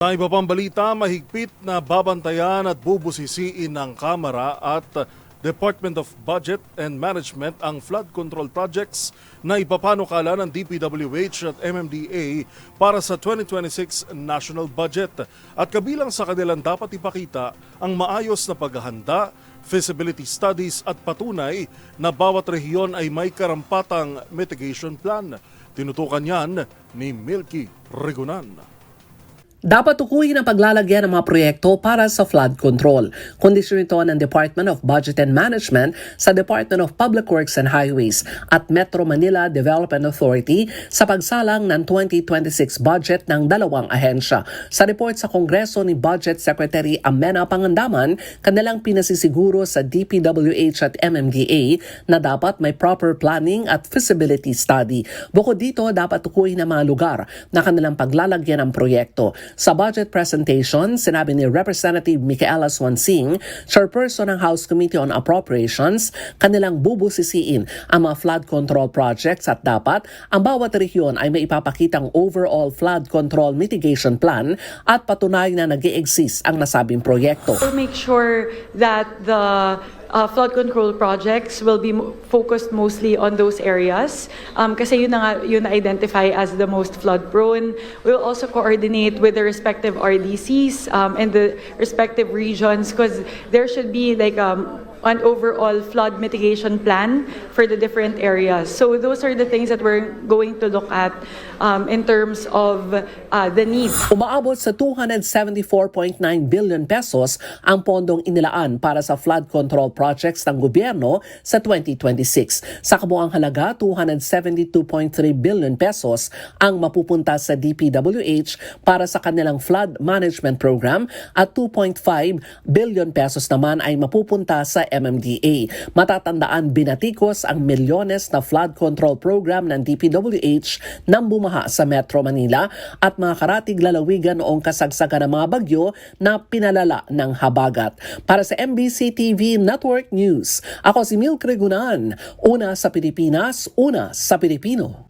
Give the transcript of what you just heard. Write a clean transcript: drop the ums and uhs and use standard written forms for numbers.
Sa iba pang balita, mahigpit na babantayan at bubusisiin ng Kamara at Department of Budget and Management ang flood control projects na ipapanukala ng DPWH at MMDA para sa 2026 national budget. At kabilang sa kanilang dapat ipakita ang maayos na paghahanda, feasibility studies at patunay na bawat rehiyon ay may karampatang mitigation plan. Tinutukan yan ni Milky Regunan. Dapat tukuyin ang paglalagyan ng mga proyekto para sa flood control. Kondisyon ito ng Department of Budget and Management sa Department of Public Works and Highways at Metro Manila Development Authority sa pagsalang ng 2026 budget ng dalawang ahensya. Sa report sa Kongreso ni Budget Secretary Amenah Pangandaman, kanilang pinasisiguro sa DPWH at MMDA na dapat may proper planning at feasibility study. Bukod dito, dapat tukuyin ang mga lugar na kanilang paglalagyan ng proyekto. Sa budget presentation, sinabi ni Representative Micaela Swansing, chairperson ng House Committee on Appropriations, kanilang bubusisiin ang mga flood control projects at dapat ang bawat rehiyon ay may ipapakitang overall flood control mitigation plan at patunay na nag-i-exist ang nasabing proyekto. We'll make sure that the flood control projects will be focused mostly on those areas kasi yun na identify as the most flood prone. We will also coordinate with the respective RDCs and the respective regions because there should be like an overall flood mitigation plan for the different areas. So those are the things that we're going to look at in terms of the need. Umaabot sa 274.9 billion pesos ang pondong inilaan para sa flood control projects ng gobyerno sa 2026. Sa kabuang halaga, 272.3 billion pesos ang mapupunta sa DPWH para sa kanilang flood management program at 2.5 billion pesos naman ay mapupunta sa MMDA. Matatandaan, binatikos ang milyones na flood control program ng DPWH nang bumaha sa Metro Manila at mga karatig lalawigan noong kasagsagan ng mga bagyo na pinalala ng habagat. Para sa MBC TV Network News, ako si Milky Regunan, una sa Pilipinas, una sa Pilipino.